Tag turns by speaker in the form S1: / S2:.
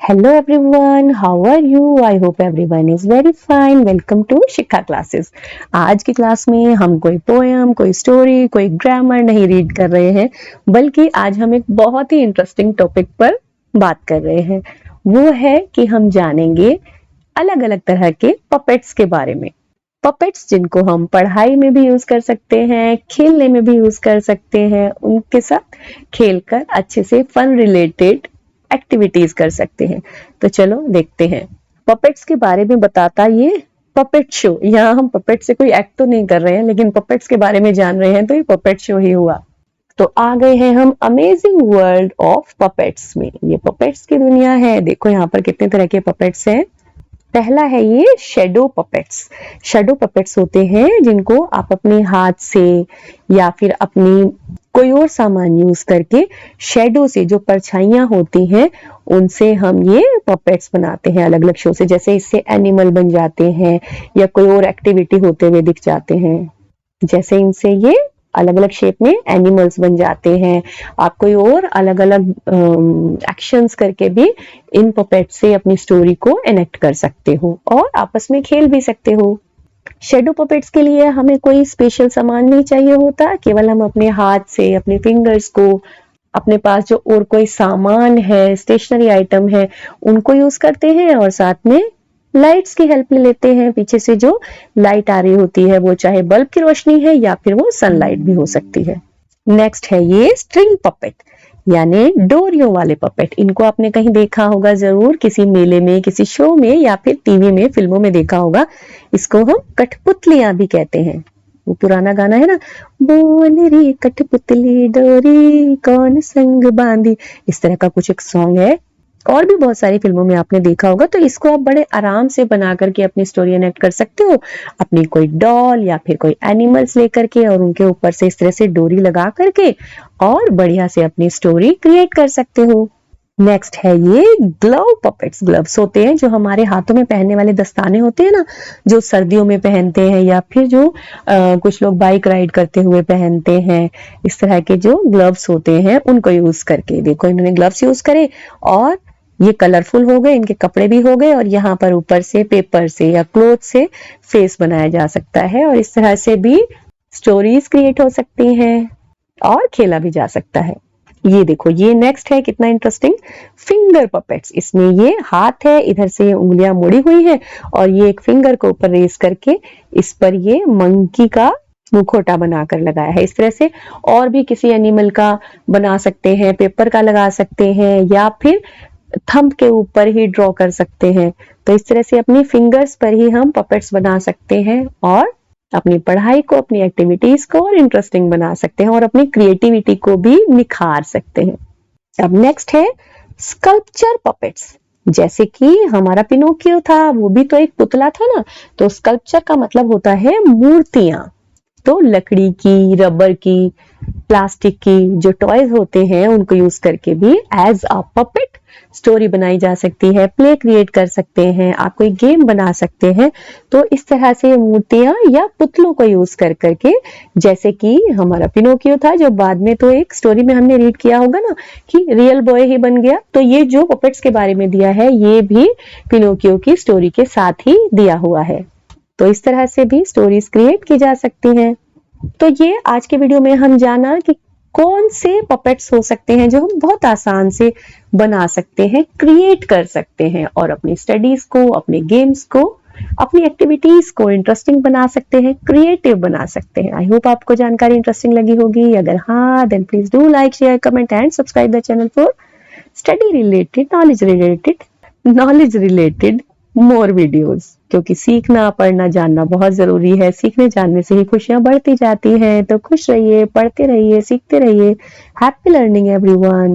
S1: Hello everyone, how are you? I hope everyone is very fine. Welcome to Shikha classes. आज की class में हम कोई poem, कोई स्टोरी, कोई ग्रामर नहीं रीड कर रहे हैं, बल्कि आज हम एक बहुत ही इंटरेस्टिंग टॉपिक पर बात कर रहे हैं। वो है कि हम जानेंगे अलग अलग तरह के पपेट्स के बारे में। पपेट्स जिनको हम पढ़ाई में भी यूज कर सकते हैं, खेलने में भी यूज कर सकते हैं, उनके साथ खेलकर अच्छे से फन रिलेटेड एक्टिविटीज कर सकते हैं। तो चलो देखते हैं पपेट्स के बारे में बताता ये पपेट शो। यहाँ हम पपेट से कोई एक्ट तो नहीं कर रहे हैं, लेकिन पपेट्स के बारे में जान रहे हैं, तो ये पपेट शो ही हुआ। तो आ गए हैं हम अमेजिंग वर्ल्ड ऑफ पपेट्स में। ये पपेट्स की दुनिया है। देखो यहाँ पर कितने तरह के पपेट्स हैं। पहला है ये शेडो पपेट्स। शेडो पपेट्स होते हैं जिनको आप अपने हाथ से या फिर अपनी कोई और सामान यूज करके शेडो से, जो परछाइयां होती हैं, उनसे हम ये पपेट्स बनाते हैं अलग अलग शो से। जैसे इससे एनिमल बन जाते हैं या कोई और एक्टिविटी होते हुए दिख जाते हैं। जैसे इनसे ये अलग अलग शेप में एनिमल्स बन जाते हैं। आप कोई और अलग अलग एक्शंस करके भी इन पपेट से अपनी स्टोरी को एनेक्ट कर सकते हो और आपस में खेल भी सकते हो। शेडो पपेट्स के लिए हमें कोई स्पेशल सामान नहीं चाहिए होता, केवल हम अपने हाथ से, अपने फिंगर्स को, अपने पास जो और कोई सामान है, स्टेशनरी आइटम है, उनको यूज करते हैं और साथ में लाइट्स की हेल्प ले लेते हैं। पीछे से जो लाइट आ रही होती है वो चाहे बल्ब की रोशनी है या फिर वो सनलाइट भी हो सकती है। नेक्स्ट है ये स्ट्रिंग पपेट, यानी डोरियों वाले पपेट। इनको आपने कहीं देखा होगा जरूर, किसी मेले में, किसी शो में या फिर टीवी में, फिल्मों में देखा होगा। इसको हम कठपुतलियां भी कहते हैं। वो पुराना गाना है ना, बोल रे कठपुतली डोरी कौन संग बांधी, इस तरह का कुछ एक सॉन्ग है। और भी बहुत सारी फिल्मों में आपने देखा होगा। तो इसको आप बड़े आराम से बना करके अपनी स्टोरी एनेक्ट कर सकते हो, अपनी कोई डॉल या फिर कोई एनिमल्स लेकर के, और उनके ऊपर से इस तरह से डोरी लगा करके और बढ़िया से अपनी स्टोरी क्रिएट कर सकते हो। नेक्स्ट है ये ग्लव पपेट्स। ग्लव्स होते हैं जो हमारे हाथों में पहनने वाले दस्ताने होते हैं ना, जो सर्दियों में पहनते हैं या फिर जो कुछ लोग बाइक राइड करते हुए पहनते हैं। इस तरह के जो ग्लव्स होते हैं उनको यूज करके, देखो इन्होंने ग्लव्स यूज करे और ये कलरफुल हो गए, इनके कपड़े भी हो गए, और यहाँ पर ऊपर से पेपर से या क्लॉथ से फेस बनाया जा सकता है और इस तरह से भी स्टोरीज क्रिएट हो सकती हैं और खेला भी जा सकता है। ये देखो, ये नेक्स्ट है, कितना इंटरेस्टिंग, फिंगर पपेट्स। इसमें ये हाथ है, इधर से ये उंगलियां मुड़ी हुई है और ये एक फिंगर को ऊपर रेस करके इस पर ये मंकी का मुखौटा बनाकर लगाया है। इस तरह से और भी किसी एनिमल का बना सकते हैं, पेपर का लगा सकते हैं या फिर थंब के ऊपर ही ड्रॉ कर सकते हैं। तो इस तरह से अपनी फिंगर्स पर ही हम पपेट्स बना सकते हैं और अपनी पढ़ाई को, अपनी एक्टिविटीज को और इंटरेस्टिंग बना सकते हैं और अपनी क्रिएटिविटी को भी निखार सकते हैं। अब नेक्स्ट है स्कल्पचर पपेट्स। जैसे कि हमारा पिनोकियो था, वो भी तो एक पुतला था ना। तो स्कल्पचर का मतलब होता है मूर्तियां। तो लकड़ी की, रबर की, प्लास्टिक की जो टॉयज होते हैं उनको यूज करके भी एज अ पपेट स्टोरी बनाई जा सकती है, प्ले क्रिएट कर सकते हैं, आप कोई गेम बना सकते हैं। तो इस तरह से मूर्तियां या पुतलों को यूज कर करके, जैसे कि हमारा पिनोकियो था जो बाद में तो एक स्टोरी में हमने रीड किया होगा ना कि रियल बॉय ही बन गया। तो ये जो पपेट्स के बारे में दिया है ये भी पिनोकियो की स्टोरी के साथ ही दिया हुआ है। तो इस तरह से भी स्टोरीज क्रिएट की जा सकती हैं। तो ये आज के वीडियो में हम जाना कि कौन से पपेट्स हो सकते हैं जो हम बहुत आसान से बना सकते हैं, क्रिएट कर सकते हैं और अपनी स्टडीज को, अपने गेम्स को, अपनी एक्टिविटीज को इंटरेस्टिंग बना सकते हैं, क्रिएटिव बना सकते हैं। आई होप आपको जानकारी इंटरेस्टिंग लगी होगी। अगर हाँ, then please do like, share, comment and subscribe the channel for study related, knowledge related more videos. क्योंकि सीखना, पढ़ना, जानना बहुत जरूरी है। सीखने जानने से ही खुशियां बढ़ती जाती हैं। तो खुश रहिए, पढ़ते रहिए, सीखते रहिए। Happy learning everyone.